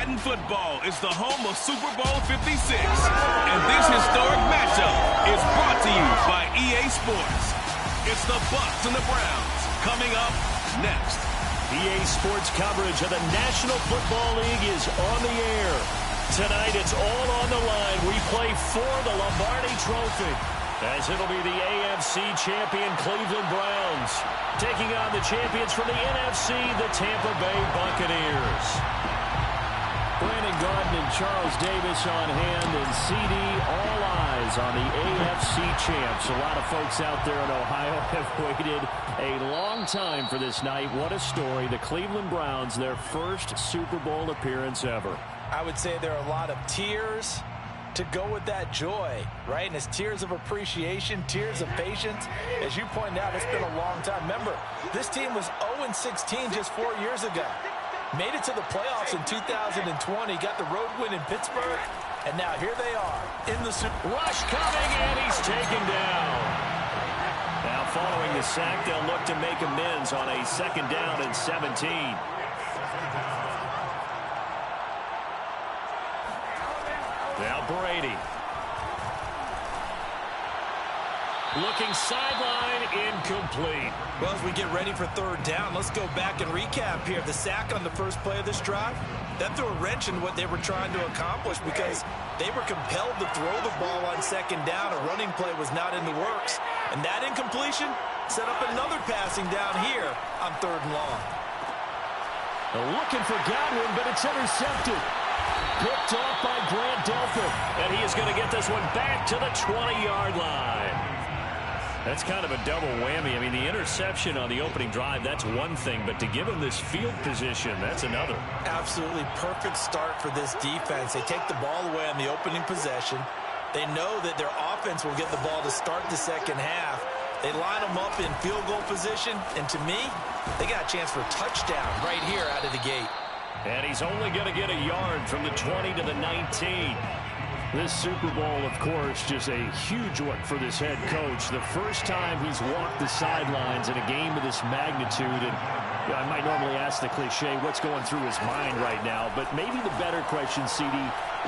Madden football is the home of Super Bowl 56. And this historic matchup is brought to you by EA Sports. It's the Bucs and the Browns coming up next. EA Sports coverage of the National Football League is on the air. Tonight it's all on the line. We play for the Lombardi Trophy, as it'll be the AFC champion Cleveland Browns taking on the champions from the NFC, the Tampa Bay Buccaneers. Brandon Garden and Charles Davis on hand, and CD, all eyes on the AFC champs. A lot of folks out there in Ohio have waited a long time for this night. What a story. The Cleveland Browns, their first Super Bowl appearance ever. I would say there are a lot of tears to go with that joy, right? And it's tears of appreciation, tears of patience. As you pointed out, it's been a long time. Remember, this team was 0-16 just 4 years ago. Made it to the playoffs in 2020, got the road win in Pittsburgh, and now here they are in the Super Bowl. Rush coming, and he's taken down. Now following the sack, they'll look to make amends on a 2nd down and 17. Now Brady. Looking sideline, incomplete. Well, as we get ready for 3rd down, let's go back and recap here. The sack on the first play of this drive, that threw a wrench in what they were trying to accomplish because they were compelled to throw the ball on 2nd down. A running play was not in the works. And that incompletion set up another passing down here on 3rd and long. Looking for Godwin, but it's intercepted. Picked off by Grant Delpit. And he is going to get this one back to the 20-yard line. That's kind of a double whammy. I mean, the interception on the opening drive, that's one thing. But to give him this field position, that's another. Absolutely perfect start for this defense. They take the ball away on the opening possession. They know that their offense will get the ball to start the 2nd half. They line them up in field goal position. And to me, they got a chance for a touchdown right here out of the gate. And he's only going to get a yard from the 20 to the 19. This Super Bowl, of course, just a huge one for this head coach. The first time he's walked the sidelines in a game of this magnitude. And I might normally ask the cliche, what's going through his mind right now? But maybe the better question, CD,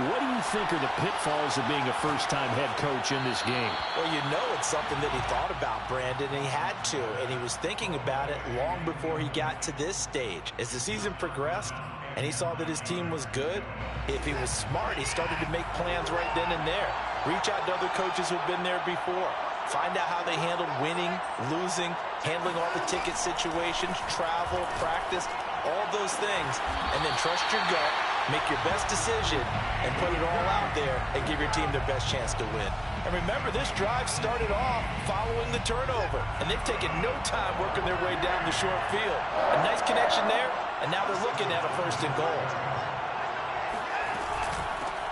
what do you think are the pitfalls of being a first-time head coach in this game? Well, you know it's something that he thought about, Brandon, and he had to. And he was thinking about it long before he got to this stage. As the season progressed, and he saw that his team was good, if he was smart, he started to make plans right then and there. Reach out to other coaches who've been there before. Find out how they handled winning, losing, handling all the ticket situations, travel, practice, all those things. And then trust your gut, make your best decision, and put it all out there and give your team their best chance to win. And remember, this drive started off following the turnover. And they've taken no time working their way down the short field. A nice connection there, and now they're looking at a 1st and goal.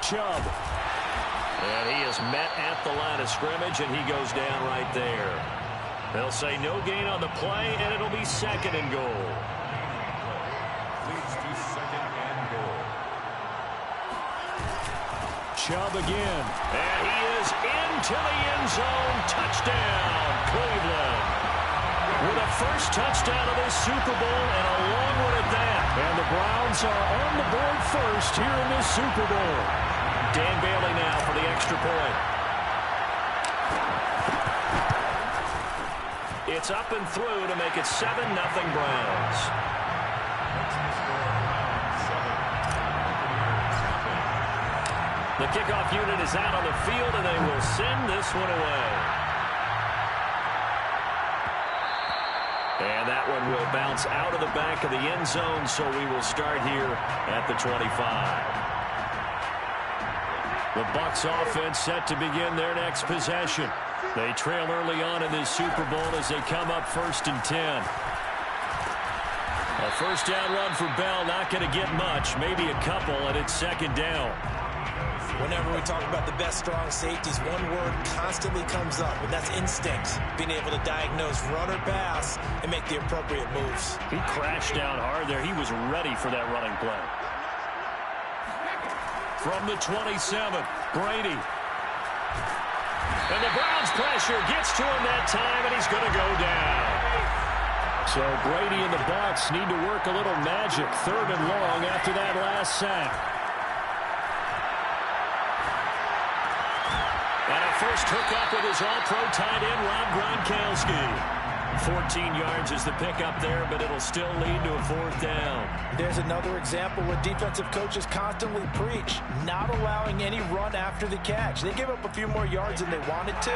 Chubb. And he is met at the line of scrimmage, and he goes down right there. They'll say no gain on the play, and it'll be 2nd and goal. Leads to 2nd and goal. Chubb again. And he is into the end zone. Touchdown, Cleveland. With a first touchdown of this Super Bowl, and a long one at that. And the Browns are on the board first here in this Super Bowl. Dan Bailey now for the extra point. It's up and through to make it 7-0 Browns. The kickoff unit is out on the field, and they will send this one away. And that one will bounce out of the back of the end zone, so we will start here at the 25. The Bucs offense set to begin their next possession. They trail early on in this Super Bowl as they come up 1st and 10. A 1st down run for Bell, not going to get much, maybe a couple, and it's 2nd down. Whenever we talk about the best strong safeties, one word constantly comes up, and that's instinct. Being able to diagnose run or pass and make the appropriate moves. He crashed down hard there. He was ready for that running play. From the 27, Brady. And the Browns pressure gets to him that time, and he's going to go down. So Brady and the Bucs need to work a little magic. 3rd and long after that last sack. first hookup with his all-pro tight end, Rob Gronkowski. 14 yards is the pickup there, but it'll still lead to a fourth down. There's another example where defensive coaches constantly preach, not allowing any run after the catch. They gave up a few more yards than they wanted to,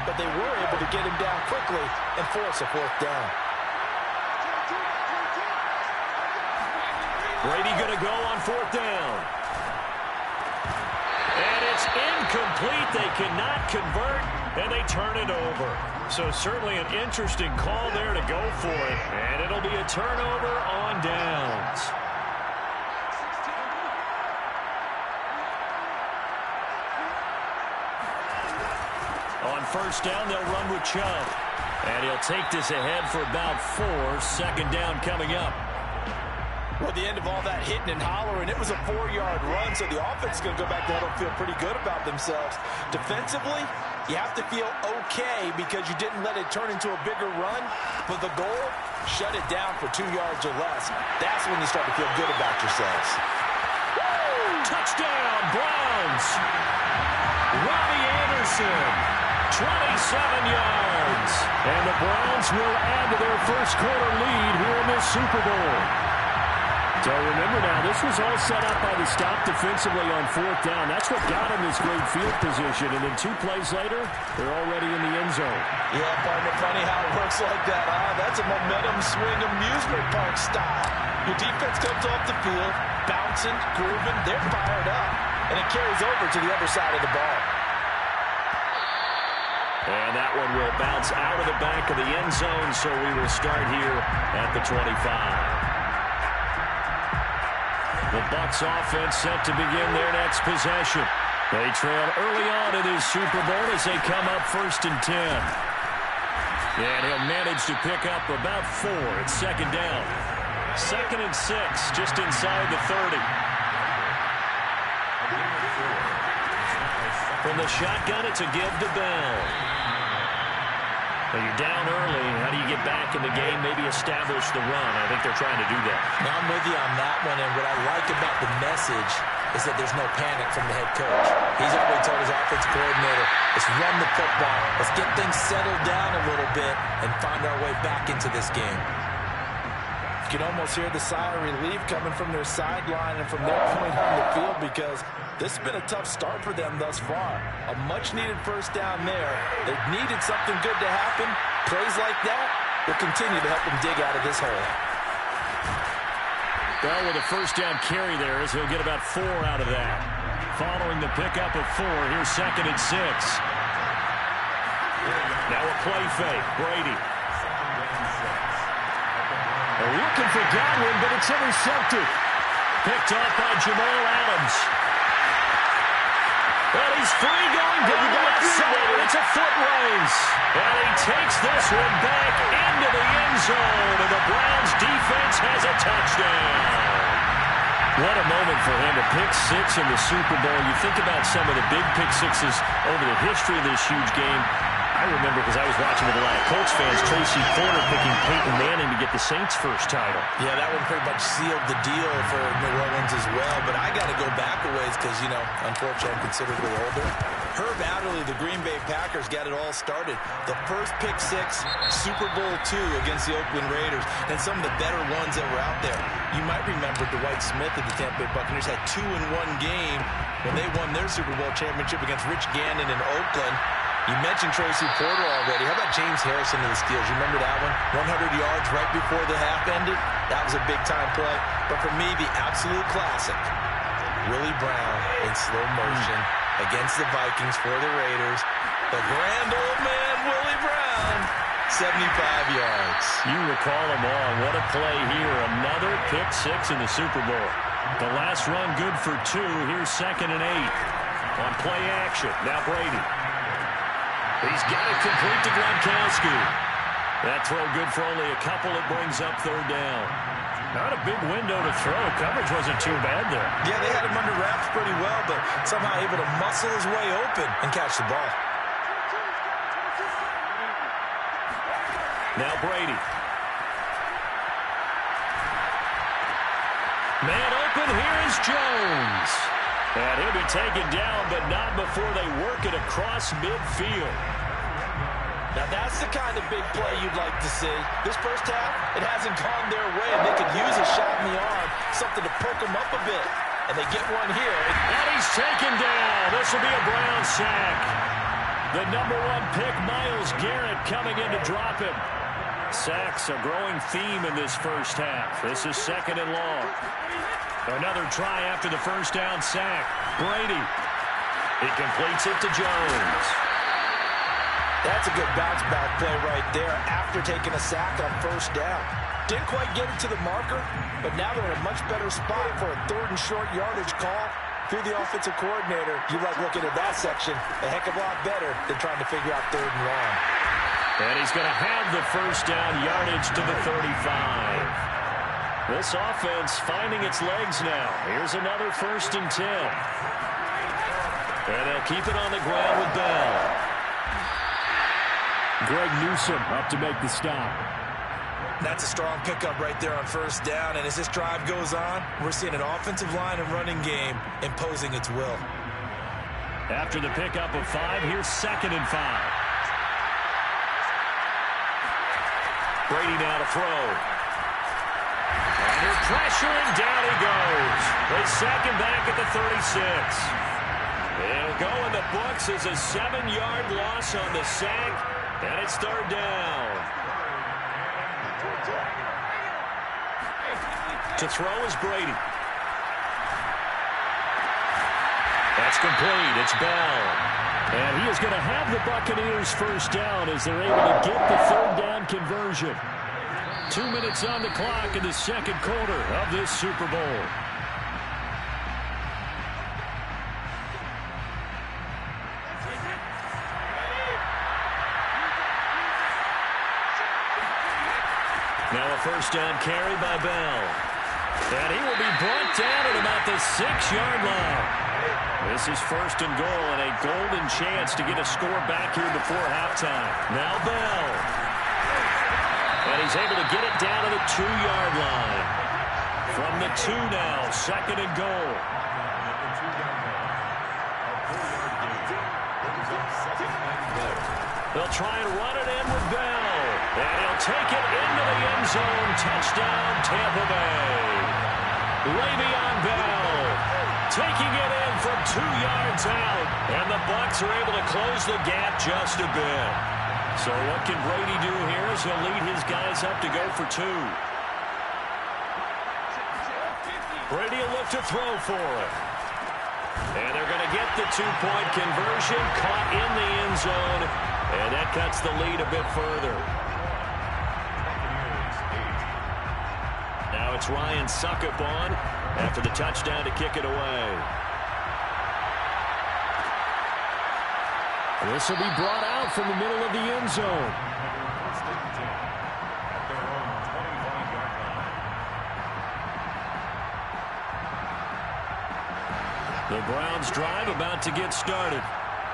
but they were able to get him down quickly and force a fourth down. Brady going to go on fourth down. And it's incomplete. They cannot convert, and they turn it over. So certainly an interesting call there to go for it. And it'll be a turnover on downs. On first down, they'll run with Chubb. And he'll take this ahead for about 4. Second down coming up. Well, the end of all that hitting and hollering, it was a 4-yard run, so the offense is going to go back there and feel pretty good about themselves. Defensively, you have to feel okay because you didn't let it turn into a bigger run, but the goal, shut it down for 2 yards or less. That's when you start to feel good about yourselves. Woo! Touchdown, Browns! Robbie Anderson, 27 yards. And the Browns will add to their first quarter lead here in this Super Bowl. So remember now, this was all set up by the stop defensively on fourth down. That's what got him this great field position. And then 2 plays later, they're already in the end zone. Yeah, partner, funny how it works like that, huh? That's a momentum swing amusement park style. Your defense comes off the field, bouncing, grooving, they're fired up, and it carries over to the other side of the ball. And that one will bounce out of the back of the end zone, so we will start here at the 25. The Bucs offense set to begin their next possession. They trail early on in this Super Bowl as they come up 1st and 10. And he'll manage to pick up about 4. It's second down. 2nd and 6, just inside the 30. From the shotgun, it's a give to Bell. Well, you're down early. How do you get back in the game, maybe establish the run? I think they're trying to do that. Now, I'm with you on that one, and what I like about the message is that there's no panic from the head coach. He's already told his offensive coordinator, let's run the football, let's get things settled down a little bit and find our way back into this game. You can almost hear the sigh of relief coming from their sideline and from their point on the field because this has been a tough start for them thus far. A much-needed first down there. They've needed something good to happen. Plays like that will continue to help them dig out of this hole. Well, with a first down carry there, as he'll get about 4 out of that. Following the pickup of 4, here's 2nd and 6. Now a play fake, Brady. They're looking for Godwin, but it's intercepted. Picked off by Jamal Adams. And he's free going down the left side. It's a foot race. And he takes this one back into the end zone. And the Browns defense has a touchdown. What a moment for him. A pick 6 in the Super Bowl. You think about some of the big pick 6s over the history of this huge game. I remember because I was watching with a lot of Colts fans, Tracy Porter picking Peyton Manning to get the Saints' first title. Yeah, that one pretty much sealed the deal for New Orleans as well. But I got to go back a ways because, you know, unfortunately I'm considerably older. Herb Adderley, the Green Bay Packers, got it all started. The first pick 6, Super Bowl II against the Oakland Raiders, and some of the better ones that were out there. You might remember Dwight Smith of the Tampa Bay Buccaneers had 2 in one game when they won their Super Bowl championship against Rich Gannon in Oakland. You mentioned Tracy Porter already. How about James Harrison of the Steelers? You remember that one? 100 yards right before the half ended. That was a big-time play. But for me, the absolute classic, Willie Brown in slow motion against the Vikings for the Raiders. The grand old man, Willie Brown, 75 yards. You recall them all. What a play here. Another pick 6 in the Super Bowl. The last run good for 2. Here's 2nd and 8. On play action. Now Brady. He's got it complete to Gronkowski. That throw good for only a couple. It brings up 3rd down. Not a big window to throw. Coverage wasn't too bad there. Yeah, they had him under wraps pretty well, but somehow able to muscle his way open and catch the ball. Now Brady. Man open. Here is Jones. And he'll be taken down, but not before they work it across midfield. Now that's the kind of big play you'd like to see. This first half, it hasn't gone their way, and they could use a shot in the arm, something to perk them up a bit. And they get one here. And he's taken down. This will be a Brown sack. The #1 pick, Myles Garrett, coming in to drop him. Sacks a growing theme in this first half. This is 2nd and long. Another try after the first down sack. Brady. He completes it to Jones. That's a good bounce-back play right there after taking a sack on first down. Didn't quite get it to the marker, but now they're in a much better spot for a 3rd and short yardage call. Through the offensive coordinator, you like looking at that section a heck of a lot better than trying to figure out 3rd and long. And he's going to have the first down yardage to the 35. This offense finding its legs now. Here's another 1st and 10. And they'll keep it on the ground with Bell. Greg Newsome up to make the stop. That's a strong pickup right there on first down. And as this drive goes on, we're seeing an offensive line and running game imposing its will. After the pickup of 5, here's 2nd and 5. Brady now to throw. Under pressure, and down he goes. They sack him back at the 36. It'll go in the books as a 7-yard loss on the sack, and it's 3rd down. To throw is Brady. That's complete. It's Bell. And he is going to have the Buccaneers first down as they're able to get the 3rd down conversion. 2 minutes on the clock in the 2nd quarter of this Super Bowl. Now a first down carry by Bell. And he will be brought down at about the 6-yard line. This is 1st and goal and a golden chance to get a score back here before halftime. Now Bell. And he's able to get it down to the 2-yard line. From the 2 now, 2nd and goal. They'll try and run it in with Bell. And he'll take it into the end zone. Touchdown, Tampa Bay. Le'Veon Bell taking it in from 2 yards out. And the Bucs are able to close the gap just a bit. So what can Brady do here as he'll lead his guys up to go for 2. Brady will look to throw for it. And they're going to get the 2-point conversion, caught in the end zone. And that cuts the lead a bit further. Now it's Ryan Suckup on after the touchdown to kick it away. This will be brought out from the middle of the end zone. The Browns drive about to get started.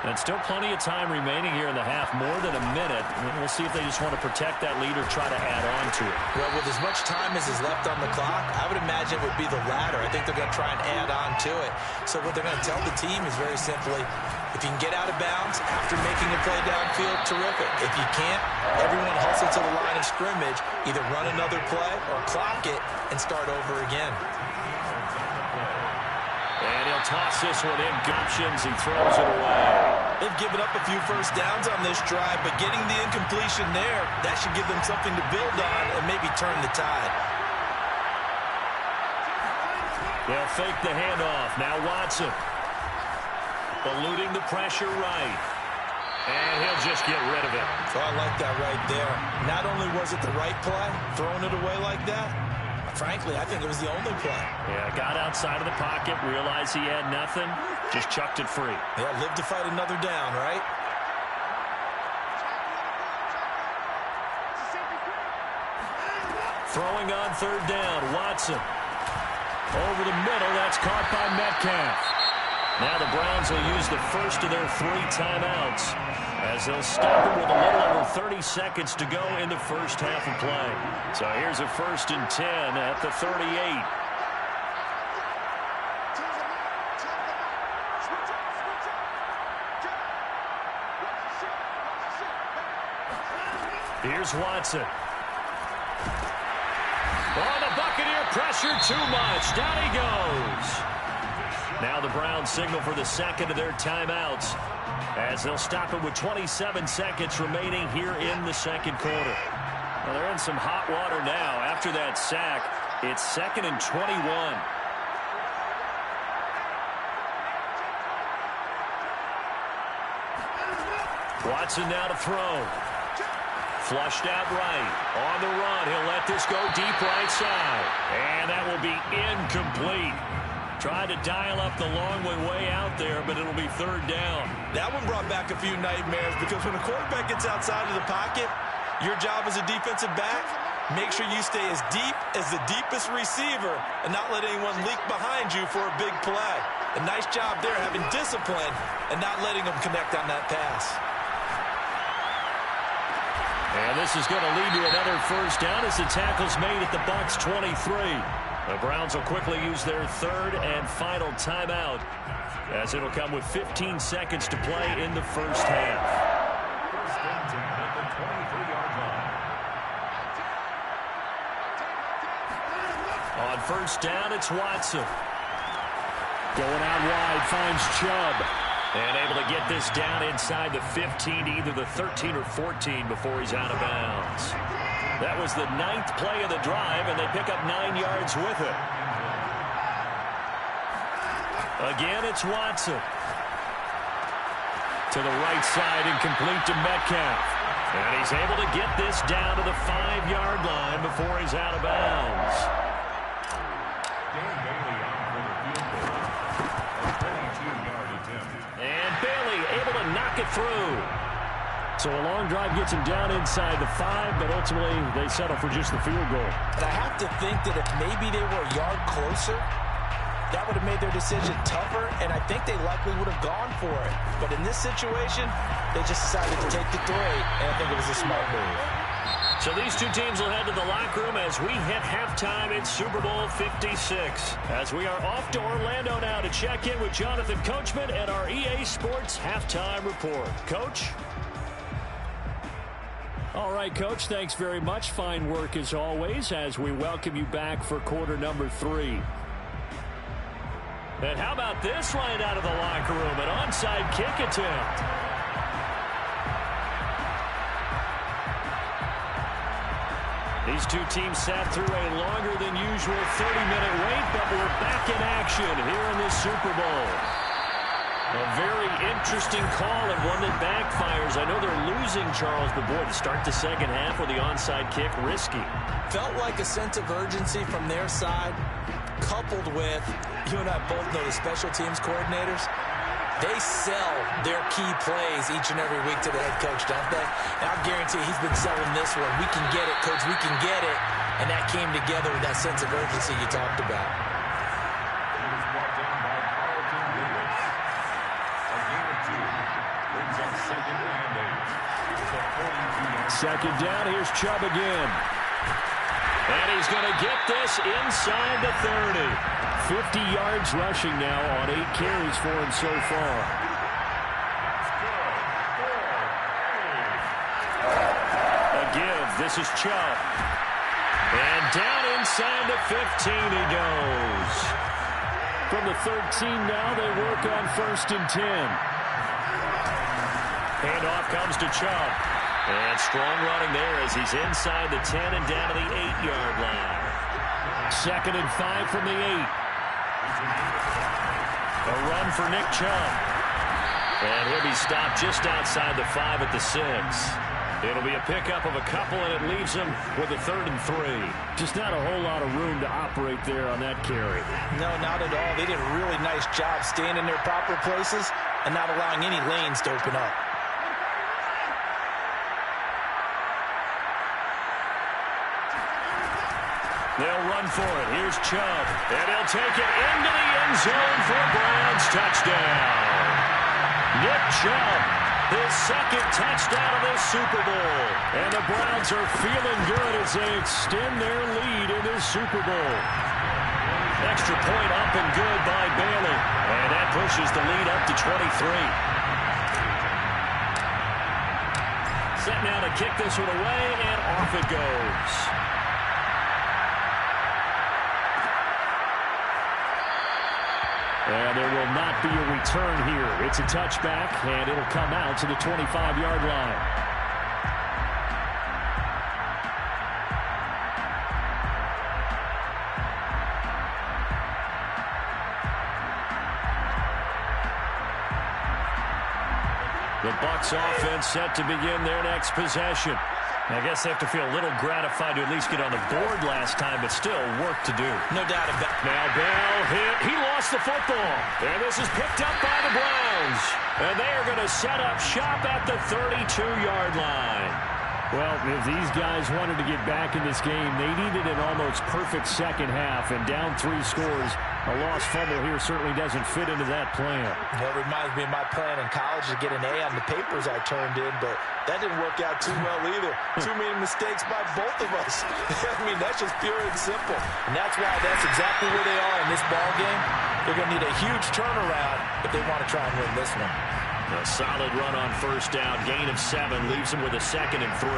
And still plenty of time remaining here in the half, more than a minute. And we'll see if they just want to protect that lead or try to add on to it. Well, with as much time as is left on the clock, I would imagine it would be the latter. I think they're going to try and add on to it. So what they're going to tell the team is very simply, if you can get out of bounds after making a play downfield, terrific. If you can't, everyone hustle to the line of scrimmage, either run another play or clock it and start over again. And he'll toss this one in. Options, he throws it away. They've given up a few first downs on this drive, but getting the incompletion there, that should give them something to build on and maybe turn the tide. They'll fake the handoff. Now Watson. Eluding the pressure right. And he'll just get rid of it. So I like that right there. Not only was it the right play, throwing it away like that, frankly, I think it was the only play. Yeah, got outside of the pocket, realized he had nothing, just chucked it free. Yeah, live to fight another down, right? Throwing on 3rd down, Watson. Over the middle, that's caught by Metcalf. Now the Browns will use the first of their 3 timeouts as they'll stop it with a little over 30 seconds to go in the first half of play. So here's a 1st and 10 at the 38. Here's Watson. Oh, the Buccaneer pressure too much. Down he goes. Now the Browns signal for the second of their timeouts as they'll stop it with 27 seconds remaining here in the second quarter. Well, they're in some hot water now. After that sack, it's 2nd and 21. Watson now to throw. Flushed out right. On the run. He'll let this go deep right side. And that will be incomplete. Tried to dial up the long way out there, but it'll be 3rd down. That one brought back a few nightmares because when a quarterback gets outside of the pocket, your job as a defensive back, make sure you stay as deep as the deepest receiver and not let anyone leak behind you for a big play. A nice job there having discipline and not letting them connect on that pass. And this is going to lead to another 1st down as the tackle's made at the Bucs 23. The Browns will quickly use their 3rd and final timeout as it'll come with 15 seconds to play in the 1st half. On 1st down, it's Watson. Going out wide, finds Chubb. And able to get this down inside the 15, either the 13 or 14 before he's out of bounds. That was the 9th play of the drive, and they pick up 9 yards with it. Again, it's Watson. To the right side and complete to Metcalf. And he's able to get this down to the 5-yard line before he's out of bounds. And Bailey able to knock it through. So a long drive gets him down inside the 5, but ultimately they settle for just the field goal. And I have to think that if maybe they were a yard closer, that would have made their decision tougher, and I think they likely would have gone for it. But in this situation, they just decided to take the 3, and I think it was a smart move. So these two teams will head to the locker room as we hit halftime in Super Bowl 56. As we are off to Orlando now to check in with Jonathan Coachman and our EA Sports Halftime Report. Coach? All right, Coach, thanks very much. Fine work as always as we welcome you back for quarter number 3. And how about this right out of the locker room? An onside kick attempt. These two teams sat through a longer than usual 30-minute wait, but we're back in action here in the Super Bowl. A very interesting call and one that backfires. I know they're losing, Charles, but boy, to start the second half with the onside kick, risky. Felt like a sense of urgency from their side, coupled with, you and I both know the special teams coordinators, they sell their key plays each and every week to the head coach, don't they? And I guarantee he's been selling this one. We can get it, coach, we can get it. And that came together with that sense of urgency you talked about. Second down, here's Chubb again. And he's going to get this inside the 30. 50 yards rushing now on 8 carries for him so far. A give. This is Chubb. And down inside the 15 he goes. From the 13 now, they work on 1st and 10. Handoff comes to Chubb. And strong running there as he's inside the 10 and down to the 8-yard line. 2nd and 5 from the 8. A run for Nick Chubb. And he'll be stopped just outside the 5 at the 6. It'll be a pickup of a couple, and it leaves him with a 3rd and 3. Just not a whole lot of room to operate there on that carry. No, not at all. They did a really nice job staying in their proper places and not allowing any lanes to open up. They'll run for it. Here's Chubb. And he'll take it into the end zone for a Browns touchdown. Nick Chubb, his 2nd touchdown of this Super Bowl. And the Browns are feeling good as they extend their lead in this Super Bowl. Extra point up and good by Bailey. And that pushes the lead up to 23. Setting now to kick this one away, and off it goes. And there will not be a return here. It's a touchback, and it'll come out to the 25-yard line. The Bucs offense set to begin their next possession. I guess they have to feel a little gratified to at least get on the board last time, but still work to do. No doubt about it. Now Bell hit. He lost the football. And this is picked up by the Browns. And they are going to set up shop at the 32-yard line. Well, if these guys wanted to get back in this game, they needed an almost perfect second half. And down 3 scores, a lost fumble here certainly doesn't fit into that plan. Well, it reminds me of my plan in college to get an A on the papers I turned in, but that didn't work out too well either. Too many mistakes by both of us. I mean, that's just pure and simple. And that's why that's exactly where they are in this ball game. They're going to need a huge turnaround if they want to try and win this one. A solid run on first down. Gain of 7 leaves them with a 2nd and 3.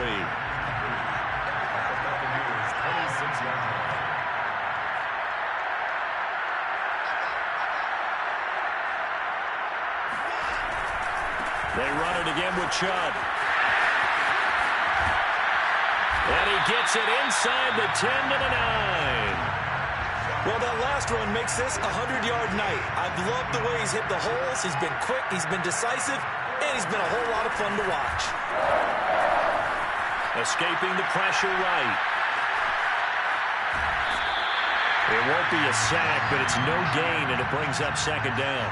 They run it again with Chubb. And he gets it inside the 10 to the 9. Well, that last run makes this a 100-yard night. I've loved the way he's hit the holes. He's been quick, he's been decisive, and he's been a whole lot of fun to watch. Escaping the pressure right. It won't be a sack, but it's no gain, and it brings up 2nd down.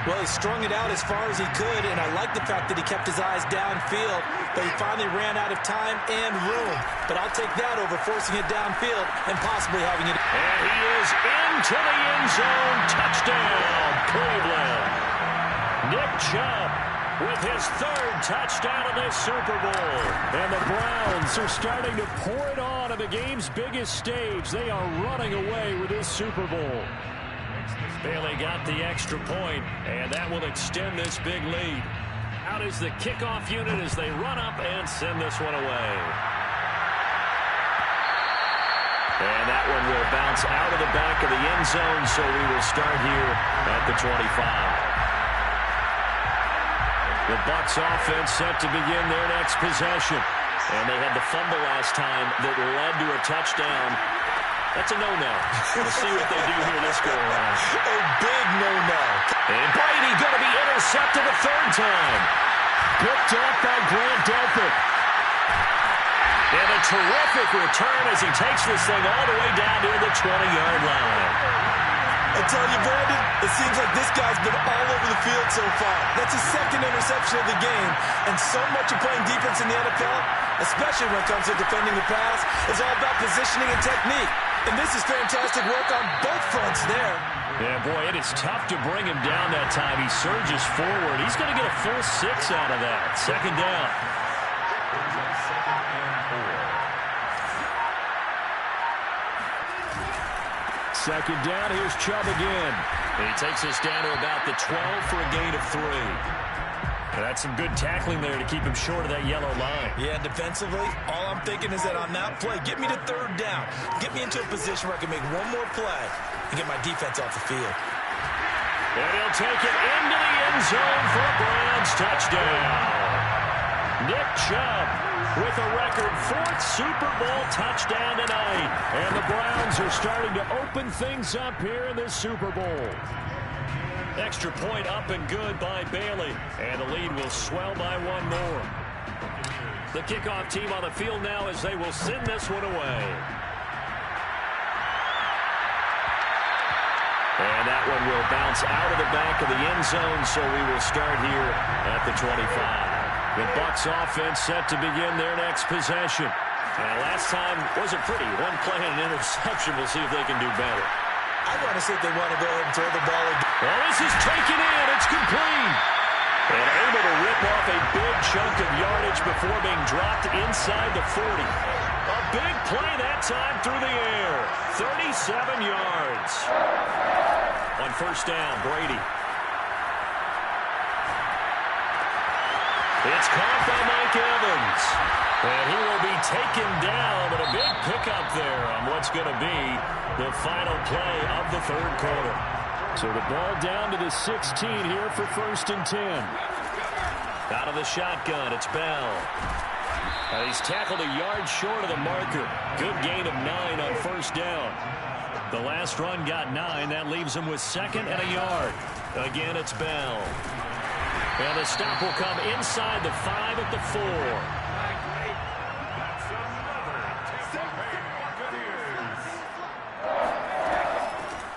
Well, he strung it out as far as he could, and I like the fact that he kept his eyes downfield, but he finally ran out of time and room. But I'll take that over forcing it downfield and possibly having it. And he is into the end zone. Touchdown, Cleveland. Nick Chubb with his 3rd touchdown of this Super Bowl. And the Browns are starting to pour it on the game's biggest stage. They are running away with this Super Bowl. Bailey got the extra point, and that will extend this big lead. Out is the kickoff unit as they run up and send this one away. And that one will bounce out of the back of the end zone, so we will start here at the 25. The Bucs offense set to begin their next possession. And they had the fumble last time that led to a touchdown. That's a no-no. We'll see what they do here this go-around. A big no-no. And Brady going to be intercepted a 3rd time. Picked off by Grant Delpit. And a terrific return as he takes this thing all the way down to the 20-yard line. I tell you, Brandon, it seems like this guy's been all over the field so far. That's his 2nd interception of the game. And so much of playing defense in the NFL, especially when it comes to defending the pass, is all about positioning and technique. And this is fantastic work on both fronts there. Yeah, boy, it is tough to bring him down that time. He surges forward. He's going to get a full 6 out of that. 2nd down. Second down, here's Chubb again. And he takes us down to about the 12 for a gain of 3. That's some good tackling there to keep him short of that yellow line. Yeah, defensively, all I'm thinking is that on that play, get me to 3rd down. Get me into a position where I can make one more play and get my defense off the field. And he'll take it into the end zone for a Browns touchdown. Nick Chubb with a record 4th Super Bowl touchdown tonight. And the Browns are starting to open things up here in this Super Bowl. Extra point up and good by Bailey. And the lead will swell by 1 more. The kickoff team on the field now as they will send this one away. And that one will bounce out of the back of the end zone, so we will start here at the 25. The Bucs offense set to begin their next possession. Last time wasn't pretty. 1 play and an interception. We'll see if they can do better. I want to see if they want to go ahead and throw the ball again. Well, this is taken in. It's complete. And able to rip off a big chunk of yardage before being dropped inside the 40. A big play that time through the air. 37 yards. On first down, Brady. It's caught by Mike Evans. And he will be taken down, but a big pickup there on what's going to be the final play of the third quarter. So the ball down to the 16 here for 1st and 10. Out of the shotgun, it's Bell. He's tackled a yard short of the marker. Good gain of 9 on 1st down. The last run got 9. That leaves him with 2nd and a yard. Again, it's Bell. And the stop will come inside the 5 at the 4.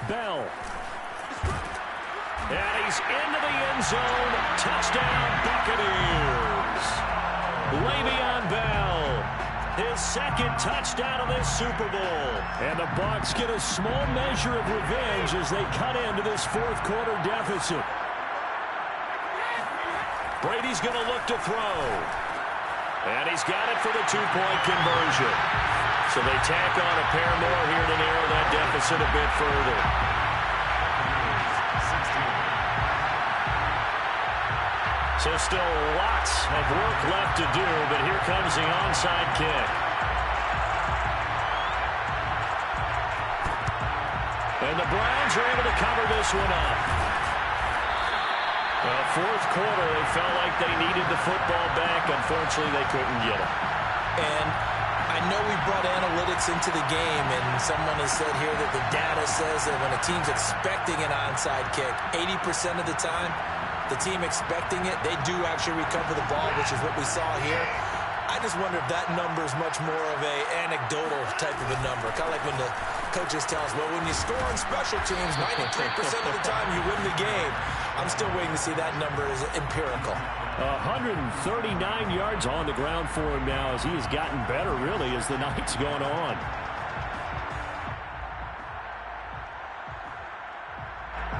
Bell. And he's into the end zone. Touchdown, Buccaneers. Le'Veon Bell, his 2nd touchdown of this Super Bowl. And the Bucs get a small measure of revenge as they cut into this 4th quarter deficit. Brady's going to look to throw. And he's got it for the 2-point conversion. So they tack on a pair more here to narrow that deficit a bit further. So still lots of work left to do, but here comes the onside kick. And the Browns are able to cover this one up. Well, 4th quarter, they felt like they needed the football back. Unfortunately, they couldn't get it. And I know we brought analytics into the game, and someone has said here that the data says that when a team's expecting an onside kick, 80% of the time, the team expecting it, they do actually recover the ball, which is what we saw here. I just wonder if that number is much more of a anecdotal type of a number. Kind of like when the coaches tell us, well, when you score on special teams, 93% of the time you win the game. I'm still waiting to see that number is empirical. 139 yards on the ground for him now as he has gotten better, really, as the night's gone on.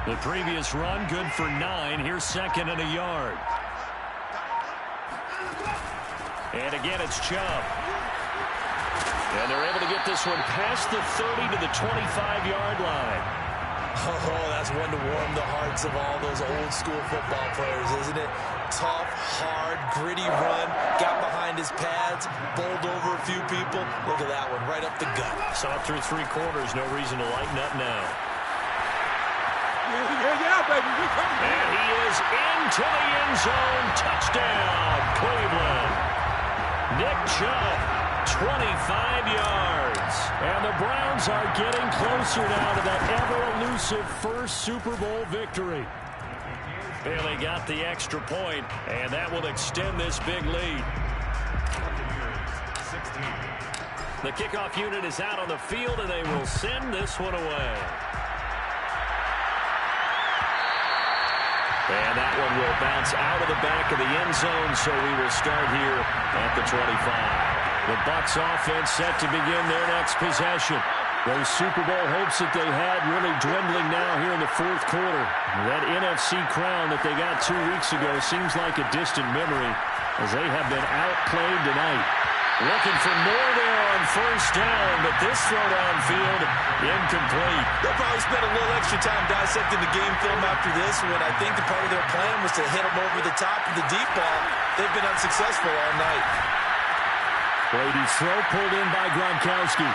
The previous run, good for 9. Here's 2nd and a yard. And again, it's Chubb. And they're able to get this one past the 30 to the 25-yard line. Oh, that's one to warm the hearts of all those old school football players, isn't it? Tough, hard, gritty run, got behind his pads, bowled over a few people. Look at that one, right up the gut. Saw it through 3 quarters, no reason to lighten up now. Yeah, baby, we coming. And he is into the end zone. Touchdown, Cleveland. Nick Chubb, 25 yards. And the Browns are getting closer now to that ever-elusive first Super Bowl victory. Bailey got the extra point, and that will extend this big lead. The kickoff unit is out on the field, and they will send this one away. And that one will bounce out of the back of the end zone, so we will start here at the 25. The Bucs offense set to begin their next possession. Those Super Bowl hopes that they had really dwindling now here in the 4th quarter. That NFC crown that they got 2 weeks ago seems like a distant memory as they have been outplayed tonight. Looking for more there on 1st down, but this throw downfield incomplete. They'll probably spend a little extra time dissecting the game film after this one. I think the part of their plan was to hit them over the top of the deep ball. They've been unsuccessful all night. Brady's throw pulled in by Gronkowski.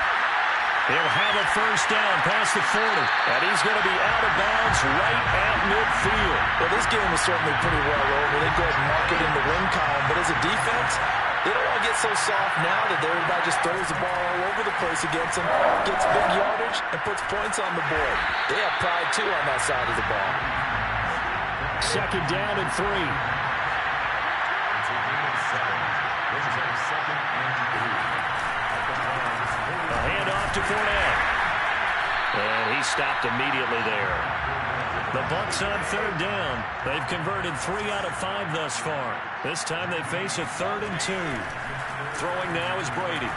He'll have a 1st down past the 40. And he's going to be out of bounds right at midfield. Well, this game was certainly pretty well over. They go ahead and mark it in the win column. But as a defense, they don't all get so soft now that everybody just throws the ball all over the place against them, gets big yardage, and puts points on the board. They have pride, too, on that side of the ball. 2nd down and 3. A handoff to Fournette. And he stopped immediately there. The Bucs on 3rd down. They've converted 3 out of 5 thus far. This time they face a 3rd and 2. Throwing now is Brady.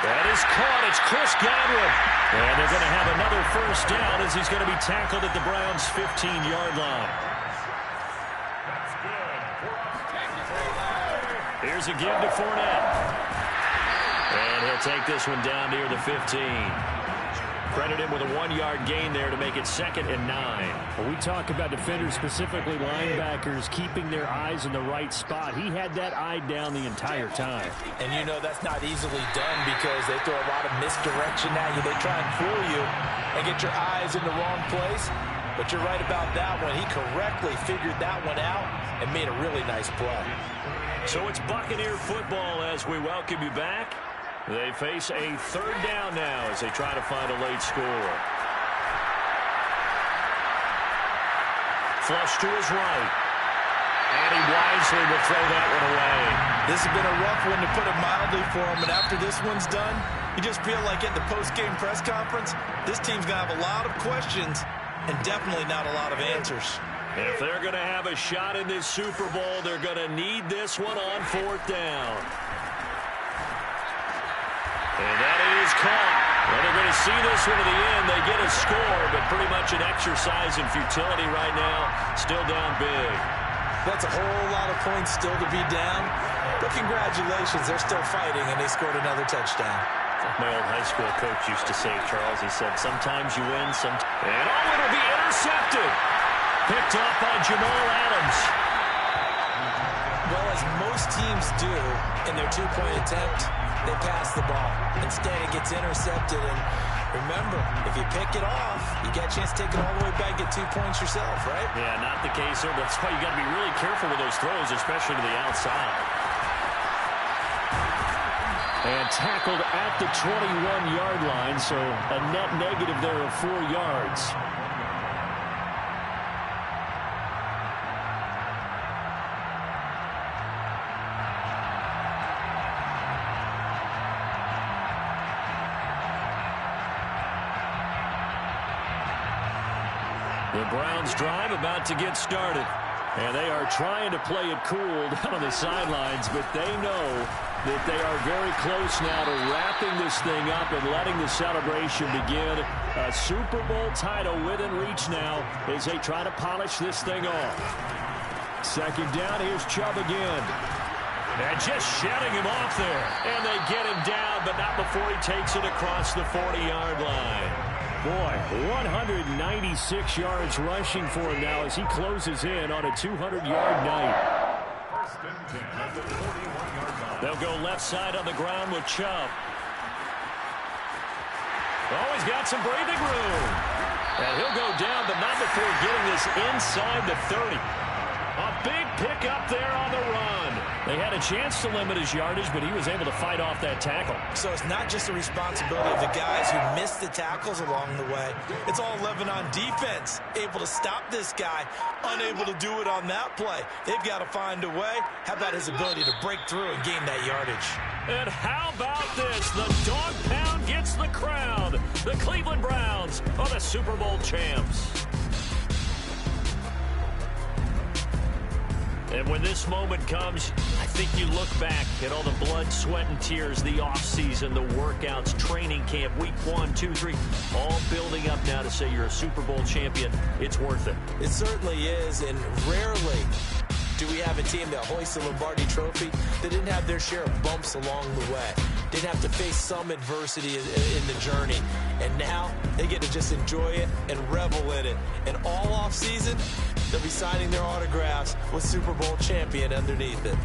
That is caught. It's Chris Godwin. And they're going to have another 1st down as he's going to be tackled at the Browns' 15-yard line. Here's a give to Fournette. And he'll take this one down near the 15. Credit him with a 1-yard gain there to make it 2nd and 9. Well, we talk about defenders, specifically linebackers, keeping their eyes in the right spot. He had that eye down the entire time. And you know that's not easily done because they throw a lot of misdirection at you. They try and fool you and get your eyes in the wrong place. But you're right about that one. He correctly figured that one out and made a really nice play. So it's Buccaneer football as we welcome you back. They face a 3rd down now as they try to find a late score. Flush to his right. And he wisely will throw that one away. This has been a rough one, to put it mildly, for him. And after this one's done, you just feel like at the post-game press conference, this team's going to have a lot of questions and definitely not a lot of answers. If they're going to have a shot in this Super Bowl, they're going to need this one on 4th down. And that is caught. Well, they're going to see this one to the end. They get a score, but pretty much an exercise in futility right now. Still down big. That's a whole lot of points still to be down. But congratulations, they're still fighting, and they scored another touchdown. My old high school coach used to say, Charles, he said, sometimes you win, sometimes... And it'll be intercepted. Picked up by Jamal Adams. Well, as most teams do in their 2-point attempt, they pass the ball. Instead, it gets intercepted. And remember, if you pick it off, you get a chance to take it all the way back, get 2 points yourself, right? Yeah, not the case here. That's why you got to be really careful with those throws, especially to the outside. And tackled at the 21-yard line, so a net negative there of 4 yards. The Browns drive about to get started. And they are trying to play it cool down on the sidelines, but they know that they are very close now to wrapping this thing up and letting the celebration begin. A Super Bowl title within reach now as they try to polish this thing off. 2nd down, here's Chubb again. And just shedding him off there. And they get him down, but not before he takes it across the 40-yard line. Boy, 196 yards rushing for him now as he closes in on a 200-yard night. They'll go left side on the ground with Chubb. Oh, he's got some breathing room. And he'll go down, but not before getting this inside the 30. A big pickup there on the run. They had a chance to limit his yardage, but he was able to fight off that tackle. So it's not just the responsibility of the guys who missed the tackles along the way. It's all 11 on defense, able to stop this guy, unable to do it on that play. They've got to find a way. How about his ability to break through and gain that yardage? And how about this? The dog pound gets the crown. The Cleveland Browns are the Super Bowl champs. And when this moment comes, I think you look back at all the blood, sweat, and tears, the offseason, the workouts, training camp, week 1, 2, 3, all building up now to say you're a Super Bowl champion. It's worth it. It certainly is, and rarely do we have a team that hoists the Lombardi Trophy that didn't have their share of bumps along the way, didn't have to face some adversity in the journey. And now they get to just enjoy it and revel in it. And all offseason, they'll be signing their autographs with Super Bowl champion underneath it.